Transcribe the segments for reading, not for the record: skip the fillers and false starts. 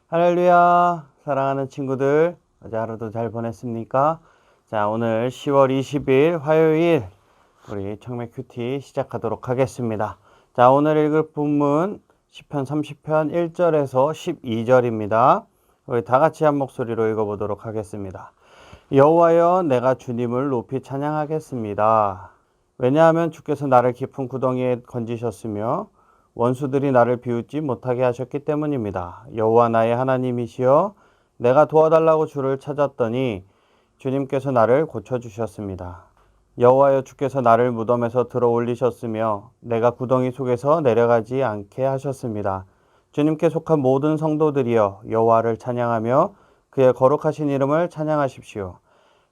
할렐루야, 사랑하는 친구들, 어제 하루도 잘 보냈습니까? 자, 오늘 10월 20일 화요일 우리 청매 큐티 시작하도록 하겠습니다. 자, 오늘 읽을 본문 시편 30편 1절에서 12절입니다. 우리 다 같이 한 목소리로 읽어보도록 하겠습니다. 여호와여, 내가 주님을 높이 찬양하겠습니다. 왜냐하면 주께서 나를 깊은 구덩이에 건지셨으며 원수들이 나를 비웃지 못하게 하셨기 때문입니다. 여호와 나의 하나님이시여, 내가 도와달라고 주를 찾았더니 주님께서 나를 고쳐주셨습니다. 여호와여, 주께서 나를 무덤에서 들어 올리셨으며 내가 구덩이 속에서 내려가지 않게 하셨습니다. 주님께 속한 모든 성도들이여, 여호와를 찬양하며 그의 거룩하신 이름을 찬양하십시오.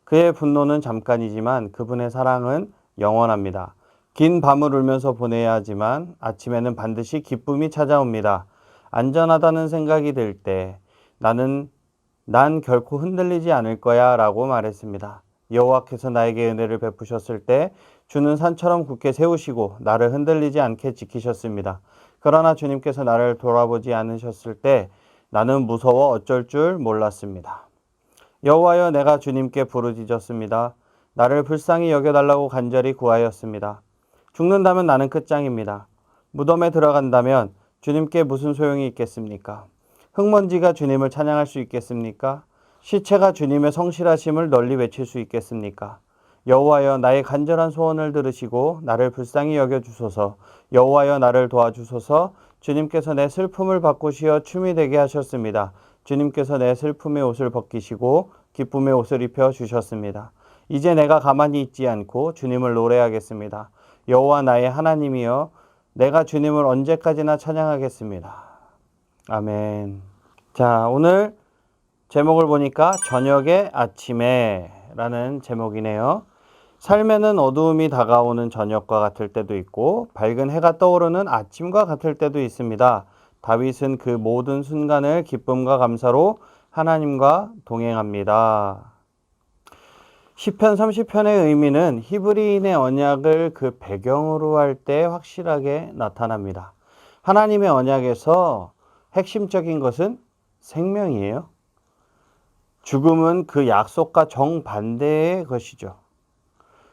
그의 분노는 잠깐이지만 그분의 사랑은 영원합니다. 긴 밤을 울면서 보내야 하지만 아침에는 반드시 기쁨이 찾아옵니다. 안전하다는 생각이 들 때 난 결코 흔들리지 않을 거야 라고 말했습니다. 여호와께서 나에게 은혜를 베푸셨을 때 주는 산처럼 굳게 세우시고 나를 흔들리지 않게 지키셨습니다. 그러나 주님께서 나를 돌아보지 않으셨을 때 나는 무서워 어쩔 줄 몰랐습니다. 여호와여, 내가 주님께 부르짖었습니다. 나를 불쌍히 여겨달라고 간절히 구하였습니다. 죽는다면 나는 끝장입니다. 무덤에 들어간다면 주님께 무슨 소용이 있겠습니까? 흙먼지가 주님을 찬양할 수 있겠습니까? 시체가 주님의 성실하심을 널리 외칠 수 있겠습니까? 여호와여, 나의 간절한 소원을 들으시고 나를 불쌍히 여겨주소서. 여호와여, 나를 도와주소서. 주님께서 내 슬픔을 바꾸시어 춤이 되게 하셨습니다. 주님께서 내 슬픔의 옷을 벗기시고 기쁨의 옷을 입혀 주셨습니다. 이제 내가 가만히 있지 않고 주님을 노래하겠습니다. 여호와 나의 하나님이여, 내가 주님을 언제까지나 찬양하겠습니다. 아멘. 자, 오늘 제목을 보니까 저녁에 아침에 라는 제목이네요. 삶에는 어두움이 다가오는 저녁과 같을 때도 있고 밝은 해가 떠오르는 아침과 같을 때도 있습니다. 다윗은 그 모든 순간을 기쁨과 감사로 하나님과 동행합니다. 시편 30편의 의미는 히브리인의 언약을 그 배경으로 할 때 확실하게 나타납니다. 하나님의 언약에서 핵심적인 것은 생명이에요. 죽음은 그 약속과 정반대의 것이죠.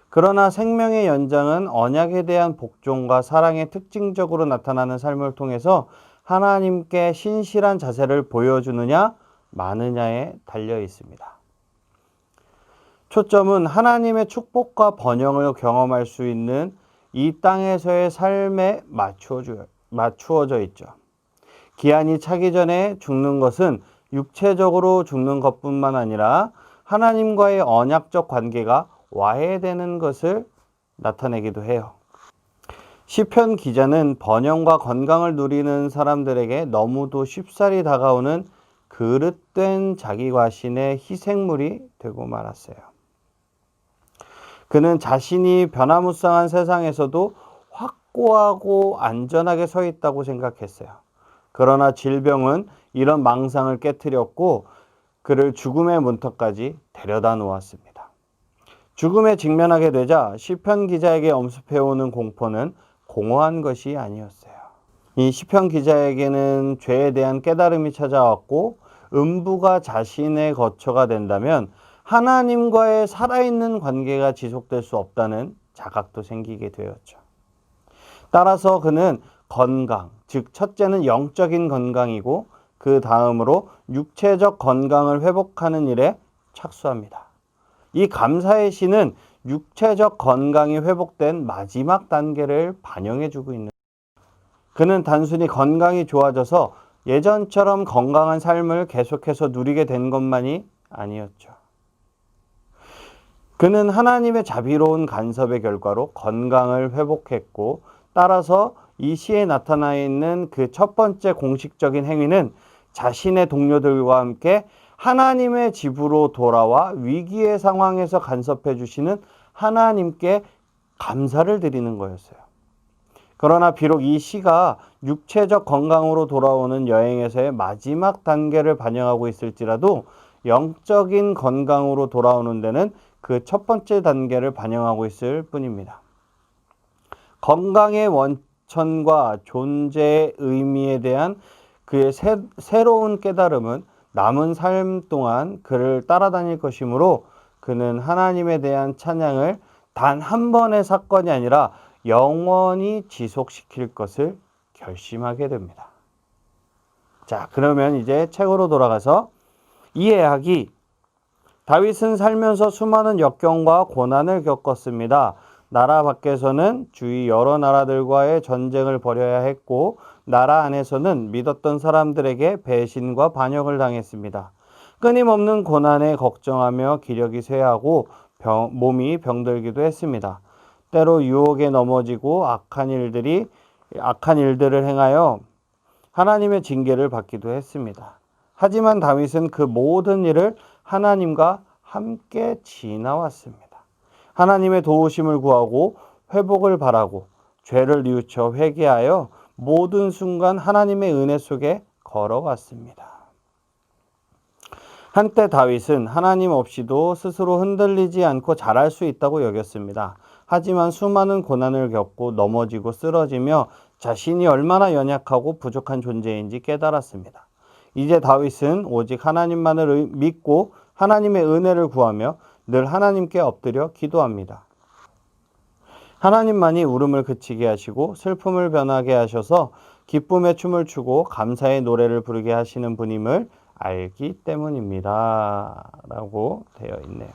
그러나 생명의 연장은 언약에 대한 복종과 사랑의 특징적으로 나타나는 삶을 통해서 하나님께 신실한 자세를 보여주느냐 마느냐에 달려 있습니다. 초점은 하나님의 축복과 번영을 경험할 수 있는 이 땅에서의 삶에 맞추어져 있죠. 기한이 차기 전에 죽는 것은 육체적으로 죽는 것뿐만 아니라 하나님과의 언약적 관계가 와해되는 것을 나타내기도 해요. 시편 기자는 번영과 건강을 누리는 사람들에게 너무도 쉽사리 다가오는 그릇된 자기 과신의 희생물이 되고 말았어요. 그는 자신이 변화무쌍한 세상에서도 확고하고 안전하게 서 있다고 생각했어요. 그러나 질병은 이런 망상을 깨뜨렸고 그를 죽음의 문턱까지 데려다 놓았습니다. 죽음에 직면하게 되자 시편 기자에게 엄습해오는 공포는 공허한 것이 아니었어요. 이 시편 기자에게는 죄에 대한 깨달음이 찾아왔고 음부가 자신의 거처가 된다면 하나님과의 살아있는 관계가 지속될 수 없다는 자각도 생기게 되었죠. 따라서 그는 건강, 즉 첫째는 영적인 건강이고 그 다음으로 육체적 건강을 회복하는 일에 착수합니다. 이 감사의 시는 육체적 건강이 회복된 마지막 단계를 반영해주고 있는 그는 단순히 건강이 좋아져서 예전처럼 건강한 삶을 계속해서 누리게 된 것만이 아니었죠. 그는 하나님의 자비로운 간섭의 결과로 건강을 회복했고 따라서 이 시에 나타나 있는 그 첫 번째 공식적인 행위는 자신의 동료들과 함께 하나님의 집으로 돌아와 위기의 상황에서 간섭해 주시는 하나님께 감사를 드리는 거였어요. 그러나 비록 이 시가 육체적 건강으로 돌아오는 여행에서의 마지막 단계를 반영하고 있을지라도 영적인 건강으로 돌아오는 데는 그 첫 번째 단계를 반영하고 있을 뿐입니다. 건강의 원천과 존재의 의미에 대한 그의 새로운 깨달음은 남은 삶 동안 그를 따라다닐 것이므로 그는 하나님에 대한 찬양을 단 한 번의 사건이 아니라 영원히 지속시킬 것을 결심하게 됩니다. 자, 그러면 이제 책으로 돌아가서 이해하기. 다윗은 살면서 수많은 역경과 고난을 겪었습니다. 나라 밖에서는 주위 여러 나라들과의 전쟁을 벌여야 했고 나라 안에서는 믿었던 사람들에게 배신과 반역을 당했습니다. 끊임없는 고난에 걱정하며 기력이 쇠하고 몸이 병들기도 했습니다. 때로 유혹에 넘어지고 악한 일들을 행하여 하나님의 징계를 받기도 했습니다. 하지만 다윗은 그 모든 일을 하나님과 함께 지나왔습니다. 하나님의 도우심을 구하고 회복을 바라고 죄를 뉘우쳐 회개하여 모든 순간 하나님의 은혜 속에 걸어왔습니다. 한때 다윗은 하나님 없이도 스스로 흔들리지 않고 잘할 수 있다고 여겼습니다. 하지만 수많은 고난을 겪고 넘어지고 쓰러지며 자신이 얼마나 연약하고 부족한 존재인지 깨달았습니다. 이제 다윗은 오직 하나님만을 믿고 하나님의 은혜를 구하며 늘 하나님께 엎드려 기도합니다. 하나님만이 울음을 그치게 하시고 슬픔을 변하게 하셔서 기쁨의 춤을 추고 감사의 노래를 부르게 하시는 분임을 알기 때문입니다. 라고 되어 있네요.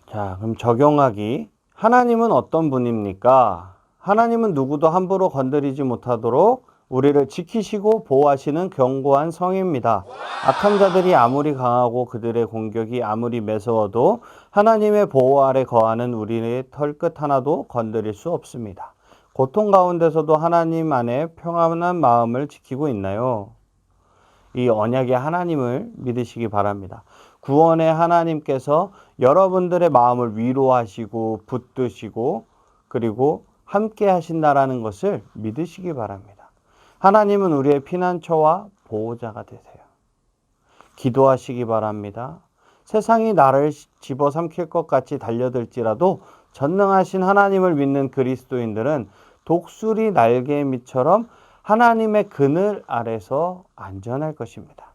자, 그럼 적용하기. 하나님은 어떤 분입니까? 하나님은 누구도 함부로 건드리지 못하도록 우리를 지키시고 보호하시는 견고한 성입니다. 악한 자들이 아무리 강하고 그들의 공격이 아무리 매서워도 하나님의 보호 아래 거하는 우리의 털끝 하나도 건드릴 수 없습니다. 고통 가운데서도 하나님 안에 평안한 마음을 지키고 있나요? 이 언약의 하나님을 믿으시기 바랍니다. 구원의 하나님께서 여러분들의 마음을 위로하시고 붙드시고 그리고 함께 하신다라는 것을 믿으시기 바랍니다. 하나님은 우리의 피난처와 보호자가 되세요. 기도하시기 바랍니다. 세상이 나를 집어삼킬 것 같이 달려들지라도 전능하신 하나님을 믿는 그리스도인들은 독수리 날개밑처럼 하나님의 그늘 아래서 안전할 것입니다.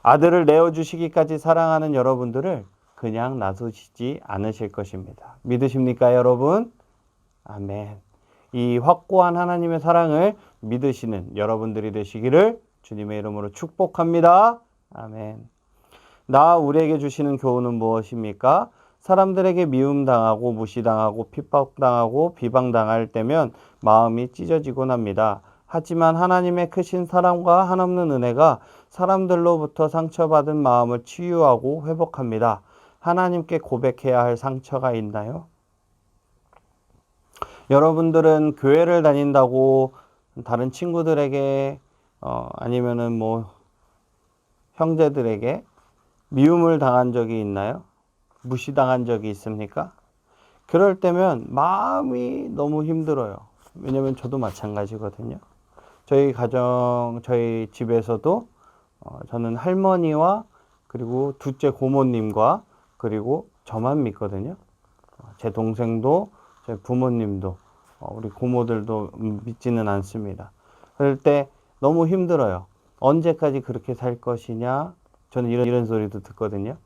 아들을 내어주시기까지 사랑하는 여러분들을 그냥 놔두시지 않으실 것입니다. 믿으십니까, 여러분? 아멘. 이 확고한 하나님의 사랑을 믿으시는 여러분들이 되시기를 주님의 이름으로 축복합니다. 아멘. 우리에게 주시는 교훈은 무엇입니까? 사람들에게 미움당하고 무시당하고 핍박당하고 비방당할 때면 마음이 찢어지곤 합니다. 하지만 하나님의 크신 사랑과 한없는 은혜가 사람들로부터 상처받은 마음을 치유하고 회복합니다. 하나님께 고백해야 할 상처가 있나요? 여러분들은 교회를 다닌다고 다른 친구들에게 아니면은 형제들에게 미움을 당한 적이 있나요? 무시당한 적이 있습니까? 그럴 때면 마음이 너무 힘들어요. 왜냐면 저도 마찬가지거든요. 저희 집에서도 저는 할머니와 그리고 둘째 고모님과 그리고 저만 믿거든요. 제 동생도 제 부모님도 우리 고모들도 믿지는 않습니다. 그럴 때 너무 힘들어요. 언제까지 그렇게 살 것이냐? 저는 이런 소리도 듣거든요.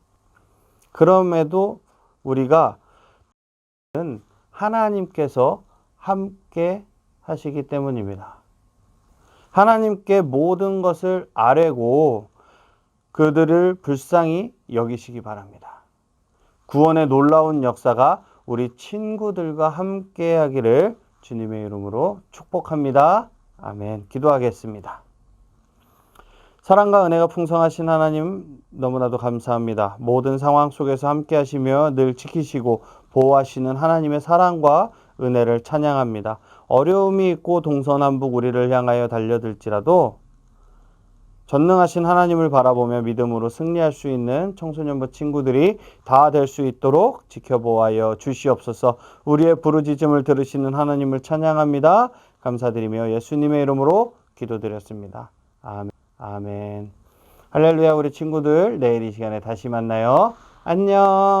그럼에도 우리가 하나님께서 함께 하시기 때문입니다. 하나님께 모든 것을 아뢰고 그들을 불쌍히 여기시기 바랍니다. 구원의 놀라운 역사가 우리 친구들과 함께 하기를 주님의 이름으로 축복합니다. 아멘. 기도하겠습니다. 사랑과 은혜가 풍성하신 하나님 너무나도 감사합니다. 모든 상황 속에서 함께 하시며 늘 지키시고 보호하시는 하나님의 사랑과 은혜를 찬양합니다. 어려움이 있고 동서남북 우리를 향하여 달려들지라도 전능하신 하나님을 바라보며 믿음으로 승리할 수 있는 청소년부 친구들이 다 될 수 있도록 지켜보아여 주시옵소서. 우리의 부르짖음을 들으시는 하나님을 찬양합니다. 감사드리며 예수님의 이름으로 기도드렸습니다. 아멘. 아멘. 할렐루야. 우리 친구들 내일 이 시간에 다시 만나요. 안녕.